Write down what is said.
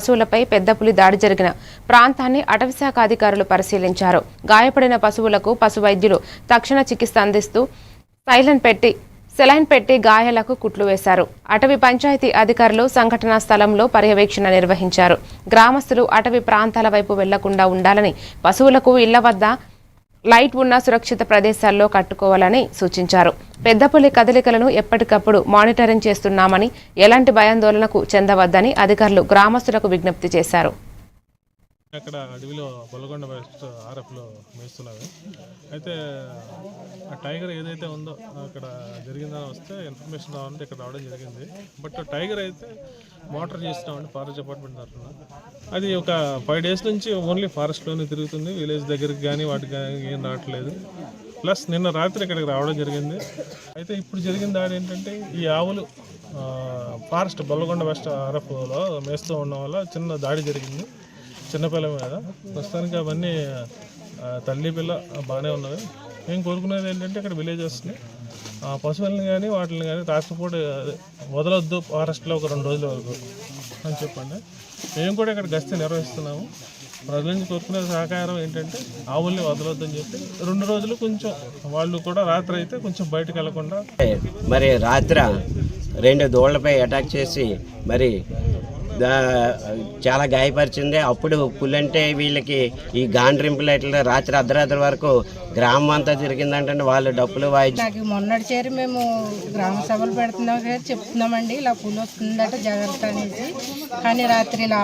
పశువులపై పెద్ద పులి దాడి జరిగిన ప్రాంతాన్ని అటవీశాఖ అధికారులు పరిశీలించారు. గాయపడిన పశువులకు పశు వైద్యులు తక్షణ చికిత్స అందిస్తూ సెలైన్ పెట్టి గాయాలకు కుట్లు వేశారు. అటవీ పంచాయతీ అధికారులు సంఘటనా స్థలంలో పర్యవేక్షణ నిర్వహించారు. గ్రామస్తులు అటవీ ప్రాంతాల వైపు వెళ్లకుండా ఉండాలని, పశువులకు ఇళ్ల వద్ద లైట్ ఉన్న సురక్షిత ప్రదేశాల్లో కట్టుకోవాలని సూచించారు. పెద్దపులి కదలికలను ఎప్పటికప్పుడు మానిటరింగ్ చేస్తున్నామని, ఎలాంటి భయాందోళనకు చెందవద్దని అధికారులు గ్రామస్తులకు విజ్ఞప్తి చేశారు. అక్కడ అడవిలో బొల్లగొండ వెస్ట్ ఆర్ఎఫ్లో మేస్తున్నారు. అయితే ఆ టైగర్ ఏదైతే ఉందో అక్కడ జరిగిందని వస్తే ఇన్ఫర్మేషన్ రావాలంటే ఇక్కడ రావడం జరిగింది. బట్ టైగర్ అయితే మోటార్ చేస్తున్నామండి ఫారెస్ట్ డిపార్ట్మెంట్ తరఫున. అది ఒక 5 days నుంచి ఓన్లీ ఫారెస్ట్లోనే తిరుగుతుంది. విలేజ్ దగ్గరికి కానీ వాటికి కానీ ఏం రావట్లేదు. ప్లస్ నిన్న రాత్రి ఇక్కడికి రావడం జరిగింది. అయితే ఇప్పుడు జరిగిన దాడి ఏంటంటే ఈ ఆవులు ఫారెస్ట్ బొల్లగొండ వెస్ట్ ఆర్ఎఫ్లో మేస్తూ ఉండడం వల్ల చిన్న దాడి జరిగింది చిన్నపిల్ల మీద. ప్రస్తుతానికి అవన్నీ తల్లి పిల్ల బాగానే ఉన్నది. మేము కోరుకునేది ఏంటంటే ఇక్కడ విలేజెస్ని పశువులను కానీ వాటిని కానీ రాత్రిపూట వదలొద్దు ఫారెస్ట్లో ఒక 2 రోజుల వరకు అని చెప్పండి. మేము కూడా ఇక్కడ గస్తీ నిర్వహిస్తున్నాము. ప్రజల నుంచి కోరుకునే సహకారం ఏంటంటే ఆవుల్ని వదలొద్దు అని చెప్పి 2 రోజులు కొంచెం వాళ్ళు కూడా రాత్రి అయితే కొంచెం బయటకు వెళ్లకుండా. మరి రాత్రి 2 దూళ్లపై అటాక్ చేసి మరి చాలా గాయపరిచింది. అప్పుడు పులంటే వీళ్ళకి ఈ గాండ్రింపులు ఇట్లా రాత్రి అర్ధరాత్రి వరకు గ్రామం అంతా తిరిగిందంటే వాళ్ళు డప్పులు నాకు మొన్నటి చేరి మేము గ్రామ సభలు పెడుతున్నాం చెప్తున్నామండి, ఇలా పులి వస్తుందట జాగ్రత్త అనేసి. కానీ రాత్రి ఇలా